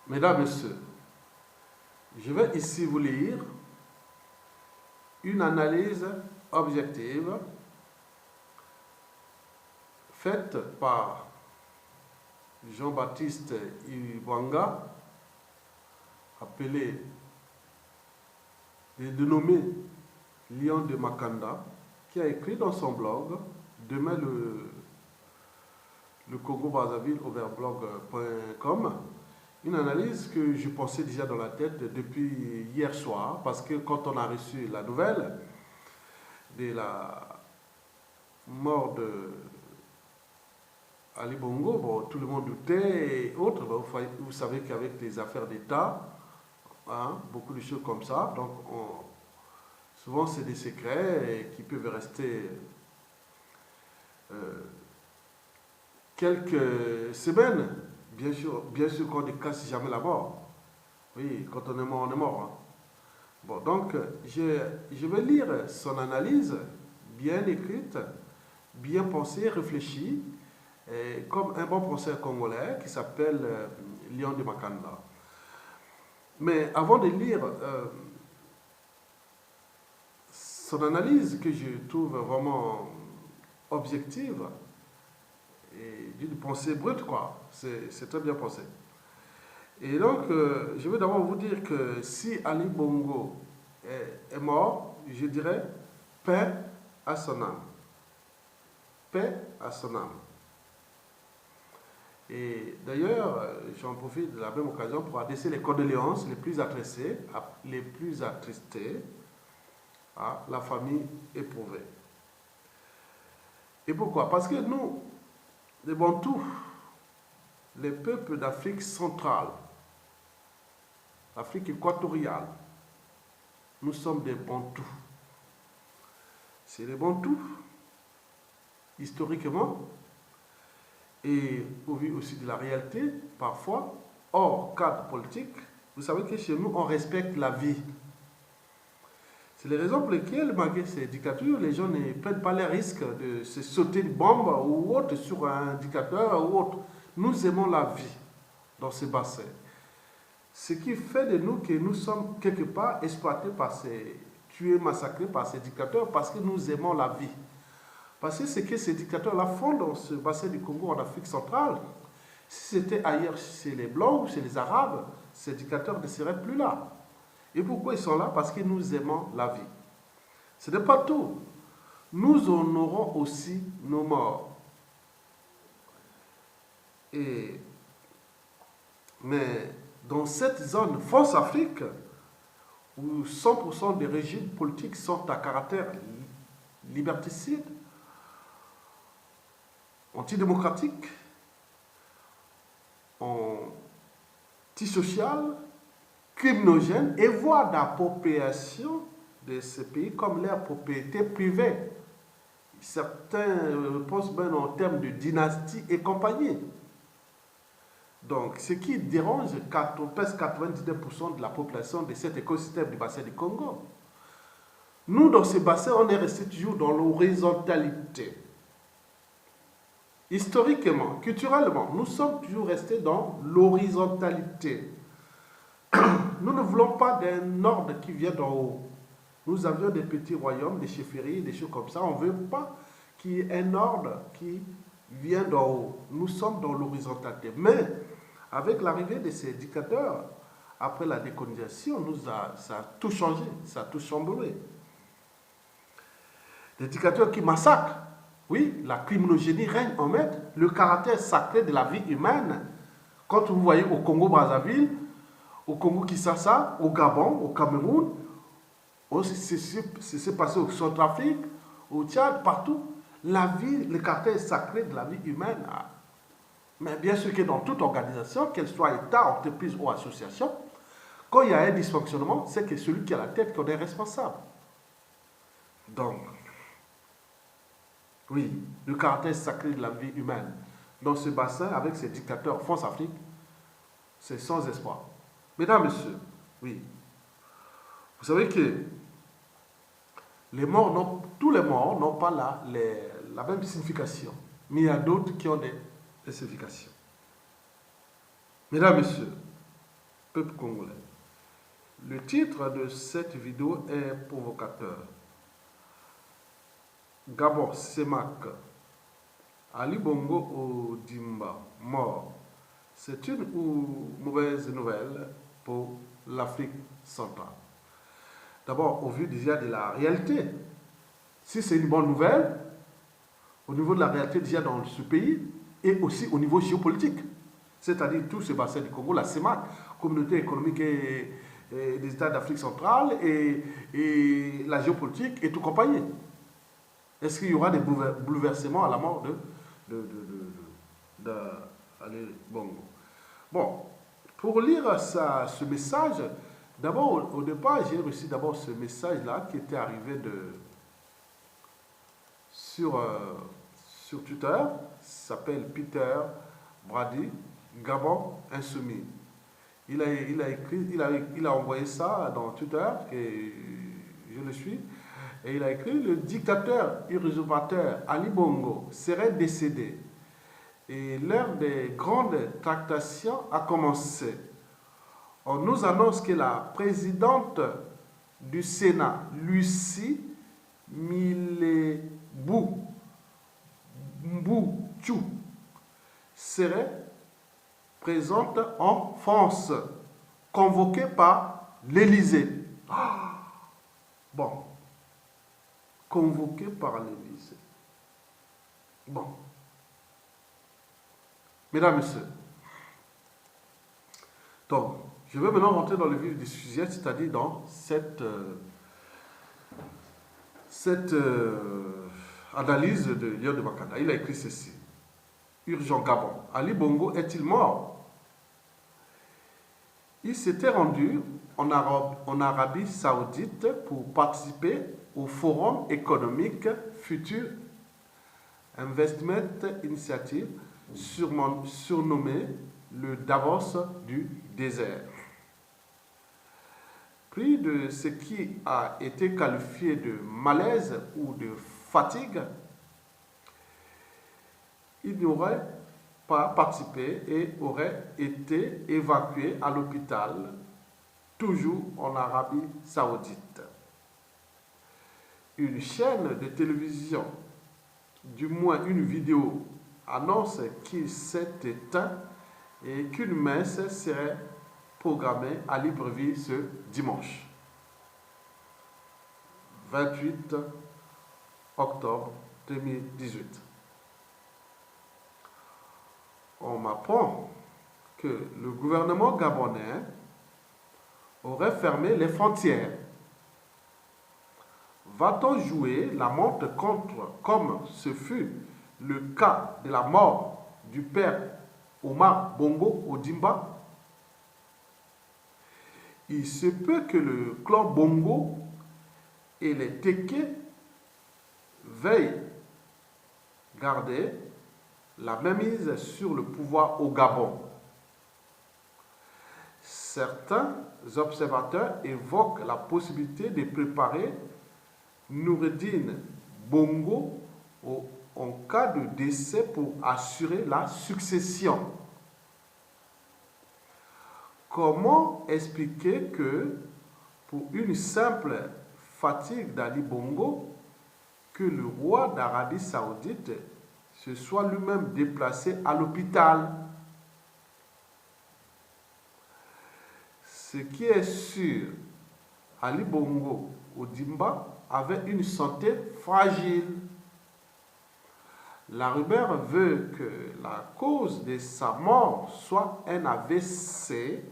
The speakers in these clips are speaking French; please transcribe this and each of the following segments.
Mesdames, Messieurs, je vais ici vous lire une analyse objective faite par Jean-Baptiste Ibwanga, appelé et dénommé Lion de Makanda, qui a écrit dans son blog Demain le Congo-Brazzaville overblog.com une analyse que je pensais déjà dans la tête depuis hier soir, parce que quand on a reçu la nouvelle de la mort de Ali Bongo, bon, tout le monde doutait et autres. Bon, vous savez qu'avec les affaires d'État, hein, beaucoup de choses comme ça, donc souvent c'est des secrets qui peuvent rester quelques semaines. Bien sûr qu'on ne casse jamais la mort. Oui, quand on est mort, on est mort. Hein. Bon, donc je vais lire son analyse bien écrite, bien pensée, réfléchie, comme un bon penseur congolais qui s'appelle Lion de Makanda. Mais avant de lire son analyse, que je trouve vraiment objective et d'une pensée brute, quoi, c'est très bien pensé. Et donc, je vais d'abord vous dire que si Ali Bongo est mort, je dirais paix à son âme. Paix à son âme. Et d'ailleurs, j'en profite de la même occasion pour adresser les condoléances les plus attristés à la famille éprouvée. Et pourquoi? Parce que nous, les Bantous, les peuples d'Afrique centrale, l'Afrique équatoriale, nous sommes des Bantous. C'est les Bantous, historiquement, et au vu aussi de la réalité, parfois, hors cadre politique, vous savez que chez nous, on respecte la vie. C'est les raisons pour lesquelles, malgré ces dictatures, les gens ne prennent pas les risques de se sauter une bombe ou autre sur un dictateur ou autre. Nous aimons la vie dans ces bassins. Ce qui fait de nous que nous sommes quelque part exploités tués, massacrés par ces dictateurs parce que nous aimons la vie. Parce que ce que ces dictateurs-là font dans ce bassin du Congo en Afrique centrale, si c'était ailleurs chez les Blancs ou chez les Arabes, ces dictateurs ne seraient plus là. Et pourquoi ils sont là? Parce que nous aimons la vie. Ce n'est pas tout. Nous honorons aussi nos morts. Mais dans cette zone France-Afrique, où 100% des régimes politiques sont à caractère liberticide, antidémocratique, antisocial, criminogène, et voire d'appropriation de ces pays comme leur propriété privée. Certains pensent même en termes de dynastie et compagnie. Donc, ce qui dérange presque 99% de la population de cet écosystème du bassin du Congo. Nous, dans ce bassin, on est resté toujours dans l'horizontalité. Historiquement, culturellement, nous sommes toujours restés dans l'horizontalité. Nous ne voulons pas d'un ordre qui vient d'en haut. Nous avions des petits royaumes, des chefferies, des choses comme ça. On ne veut pas qu'il y ait un ordre qui vient d'en haut. Nous sommes dans l'horizontalité. Mais avec l'arrivée de ces dictateurs, après la décolonisation, ça a tout changé, ça a tout chamboulé. Des dictateurs qui massacrent. Oui, la criminogénie règne en maître, le caractère sacré de la vie humaine. Quand vous voyez au Congo-Brazzaville, au Congo-Kinshasa, au Gabon, au Cameroun, c'est passé au Centrafrique, au Tchad, partout. La vie, le caractère sacré de la vie humaine. Mais bien sûr que dans toute organisation, qu'elle soit État, entreprise ou association, quand il y a un dysfonctionnement, c'est que celui qui a la tête qui en est responsable. Donc, oui, le caractère sacré de la vie humaine dans ce bassin avec ces dictateurs France-Afrique, c'est sans espoir. Mesdames, Messieurs, oui, vous savez que tous les morts n'ont pas la même signification, mais il y a d'autres qui ont des significations. Mesdames, Messieurs, peuple congolais. Le titre de cette vidéo est provocateur. Gabon Semak, Ali Bongo Ondimba, mort. C'est une ou mauvaise nouvelle pour l'Afrique centrale. D'abord, au vu déjà de la réalité, si c'est une bonne nouvelle, au niveau de la réalité déjà dans ce pays, et aussi au niveau géopolitique, c'est-à-dire tout ce bassin du Congo, la CEMAC, Communauté économique des États d'Afrique centrale, et la géopolitique et tout compagnie. Est-ce qu'il y aura des bouleversements à la mort Ali Bongo? Bon, pour lire ce message, d'abord, au départ, j'ai reçu d'abord ce message-là qui était arrivé sur Twitter. Il s'appelle Peter Brady, Gabon Insoumis. Il a envoyé ça dans Twitter, et je le suis, et il a écrit: le dictateur usurpateur Ali Bongo serait décédé et l'heure des grandes tractations a commencé. On nous annonce que la présidente du Sénat, Lucie Milebou Mbouchou, serait présente en France, convoquée par l'Élysée. Bon. Convoquée par l'Élysée. Bon. Mesdames, Messieurs. Donc, je vais maintenant rentrer dans le vif du sujet, c'est-à-dire dans cette analyse de Lior de Makanda. Il a écrit ceci. Urgent Gabon. Ali Bongo est-il mort? Il s'était rendu en Arabie Saoudite pour participer au Forum économique Future Investment Initiative, surnommé le Davos du désert. Pris de ce qui a été qualifié de malaise ou de fatigue, il n'aurait pas participé et aurait été évacué à l'hôpital, toujours en Arabie Saoudite. Une chaîne de télévision, du moins une vidéo, annonce qu'il s'est éteint et qu'une messe serait programmée à Libreville ce dimanche 28 octobre 2018. On m'apprend que le gouvernement gabonais aurait fermé les frontières. Va-t-on jouer la montre contre, comme ce fut le cas de la mort du père Omar Bongo Ondimba? Il se peut que le clan Bongo et les Téké veillent garder la mainmise sur le pouvoir au Gabon. Certains observateurs évoquent la possibilité de préparer Noureddine Bongo en cas de décès pour assurer la succession. Comment expliquer que, pour une simple fatigue d'Ali Bongo, que le roi d'Arabie Saoudite se soit lui-même déplacé à l'hôpital? Ce qui est sûr, Ali Bongo Ondimba avait une santé fragile. La rumeur veut que la cause de sa mort soit un AVC,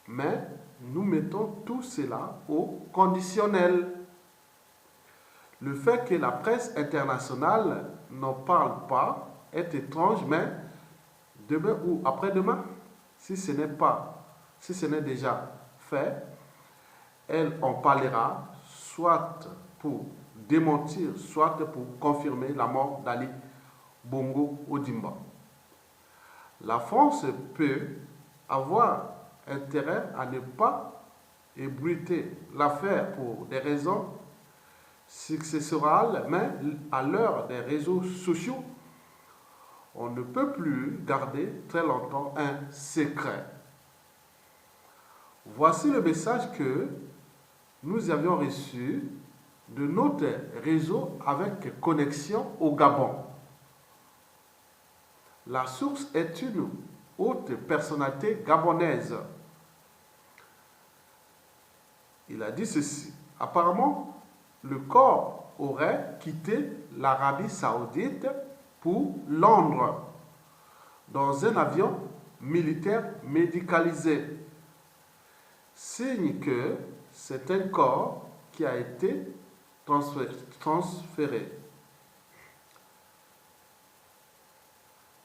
mais nous mettons tout cela au conditionnel. Le fait que la presse internationale n'en parle pas est étrange, mais demain ou après-demain, si ce n'est déjà fait, elle en parlera, soit pour démentir, soit pour confirmer la mort d'Ali Bongo Ondimba. La France peut avoir intérêt à ne pas ébruiter l'affaire pour des raisons successorales, mais à l'heure des réseaux sociaux, on ne peut plus garder très longtemps un secret. Voici le message que nous avions reçu de notre réseau avec connexion au Gabon. La source est une haute personnalité gabonaise. Il a dit ceci. Apparemment, le corps aurait quitté l'Arabie Saoudite pour Londres dans un avion militaire médicalisé. Signe que c'est un corps qui a été transféré.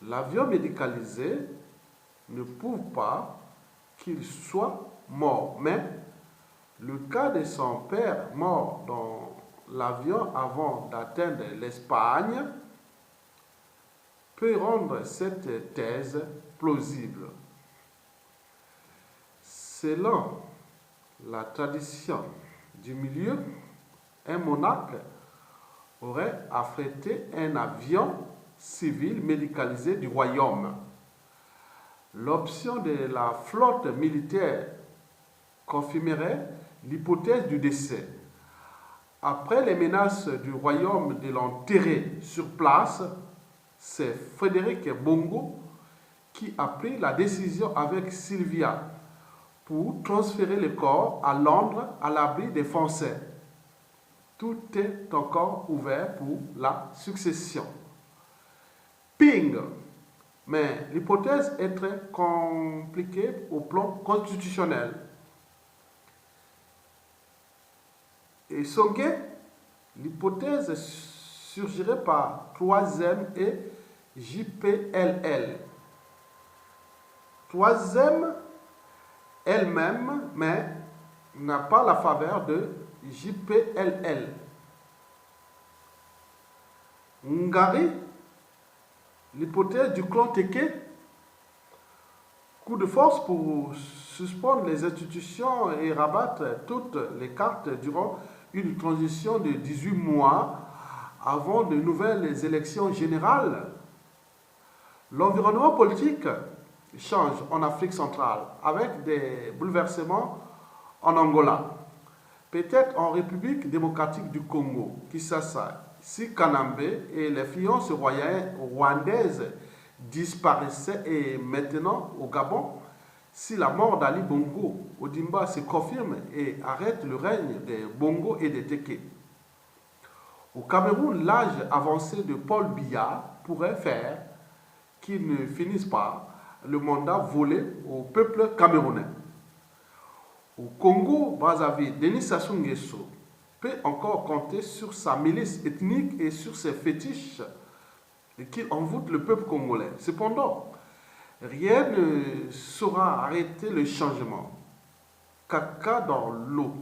L'avion médicalisé ne prouve pas qu'il soit mort, mais le cas de son père mort dans l'avion avant d'atteindre l'Espagne peut rendre cette thèse plausible. Selon la tradition du milieu, un monarque aurait affrété un avion civil médicalisé du royaume. L'option de la flotte militaire confirmerait l'hypothèse du décès. Après les menaces du royaume de l'enterrer sur place, c'est Frédéric Bongo qui a pris la décision avec Sylvia pour transférer le corps à Londres à l'abri des Français. Tout est encore ouvert pour la succession. Ping! Mais l'hypothèse est très compliquée au plan constitutionnel. Et Songué, l'hypothèse surgirait par 3M et JPLL. 3M elle-même, mais n'a pas la faveur de JPLL. Ngari, l'hypothèse du clan Teke, coup de force pour suspendre les institutions et rabattre toutes les cartes durant une transition de 18 mois avant de nouvelles élections générales. L'environnement politique change en Afrique centrale avec des bouleversements en Angola, peut-être en République démocratique du Congo, Kinshasa, si Kanambe et l'influence rwandaise disparaissaient, et maintenant au Gabon, si la mort d'Ali Bongo Ondimba se confirme et arrête le règne des Bongo et des Teke. Au Cameroun, l'âge avancé de Paul Biya pourrait faire qu'il ne finisse pas le mandat volé au peuple camerounais. Au Congo, Brazzaville, Denis Sassou Nguesso peut encore compter sur sa milice ethnique et sur ses fétiches qui envoûtent le peuple congolais. Cependant, rien ne saura arrêter le changement. Caca dans l'eau,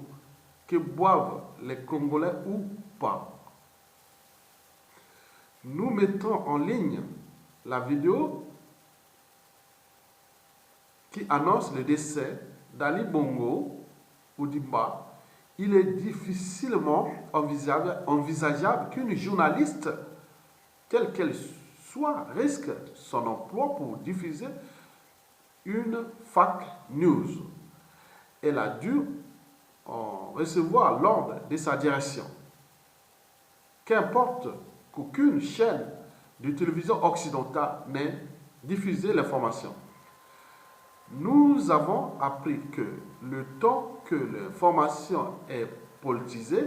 que boivent les Congolais ou pas. Nous mettons en ligne la vidéo qui annonce le décès d'Ali Bongo Ondimba. Il est difficilement envisageable qu'une journaliste, quelle qu'elle soit, risque son emploi pour diffuser une fake news. Elle a dû en recevoir l'ordre de sa direction. Qu'importe qu'aucune chaîne de télévision occidentale n'ait diffusé l'information. Nous avons appris que le temps que l'information est politisée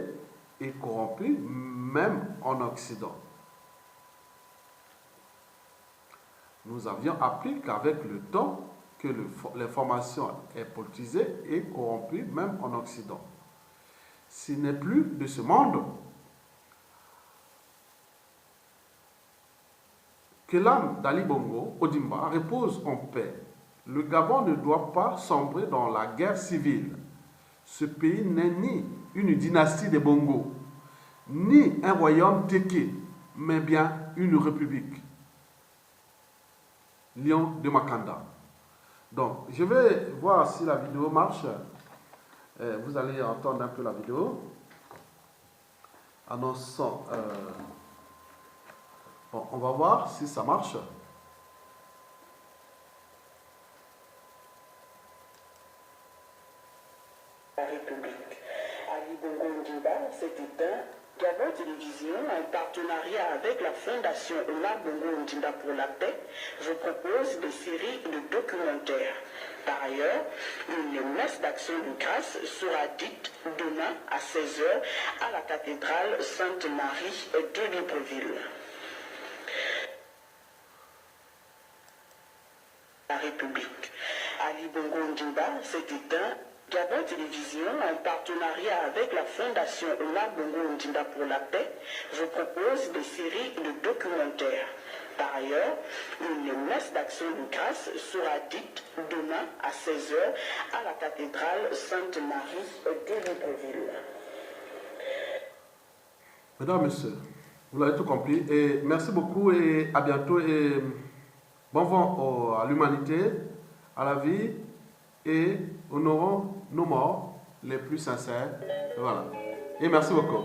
et corrompue, même en Occident. Nous avions appris qu'avec le temps que l'information est politisée et corrompue, même en Occident. Ce n'est plus de ce monde. Que l'âme d'Ali Bongo Ondimba repose en paix. Le Gabon ne doit pas sombrer dans la guerre civile. Ce pays n'est ni une dynastie des Bongo, ni un royaume Teke, mais bien une république. Lion de Makanda. Donc, je vais voir si la vidéo marche. Vous allez entendre un peu la vidéo. Annonçant. Bon, on va voir si ça marche. La République. Ali Bongo Ondimba s'est éteint. Gabon Télévision, en partenariat avec la Fondation Omar Bongo Ondimba pour la paix, vous propose des séries de documentaires. Par ailleurs, une messe d'action de grâce sera dite demain à 16 h à la cathédrale Sainte-Marie de Libreville. La République. Ali Bongo Ondimba s'est éteint. Gabon Télévision, en partenariat avec la Fondation Omar Bongo Ondimba pour la paix, vous propose des séries de documentaires. Par ailleurs, une messe d'action de grâce sera dite demain à 16 h à la cathédrale Sainte-Marie de Libreville. Mesdames, Messieurs, vous l'avez tout compris. Et merci beaucoup et à bientôt. Et bon vent à l'humanité, à la vie, et honorons nos morts les plus sincères. Voilà. Et merci beaucoup.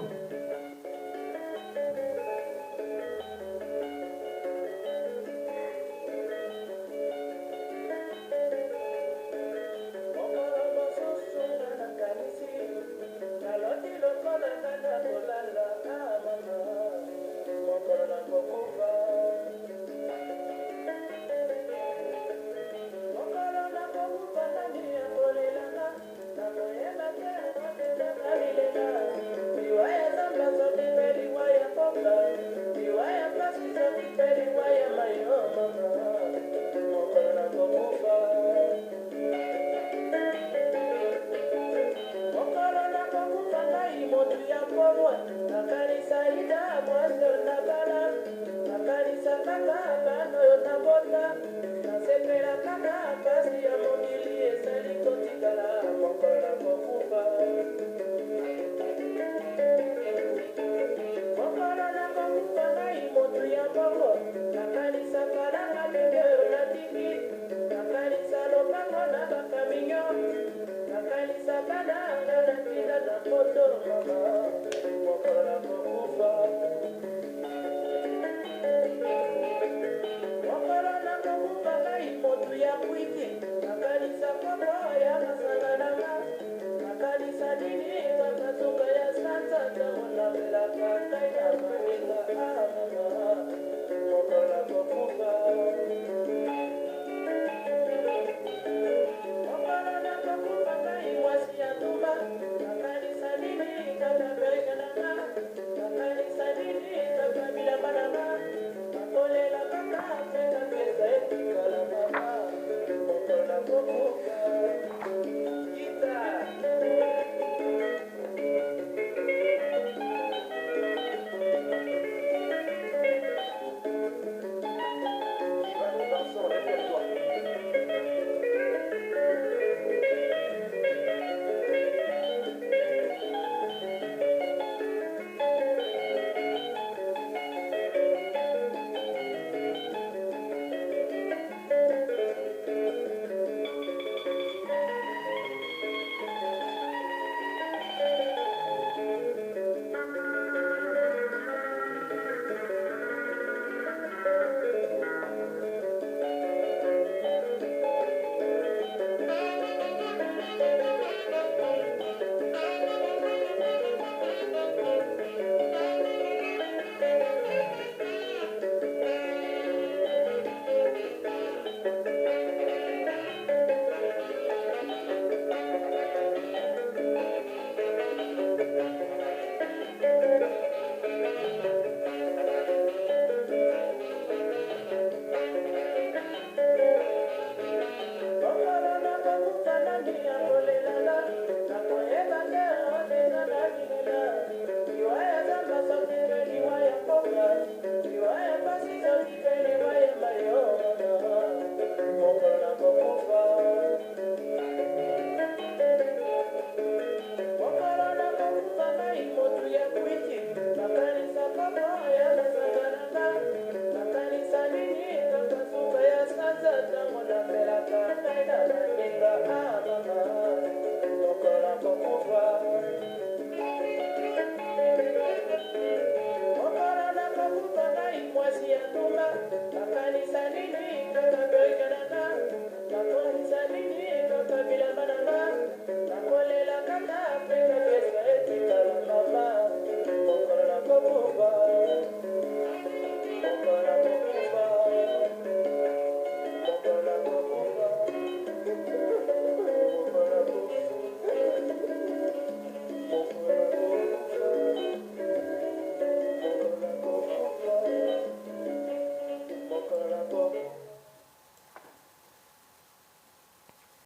Makanisa nini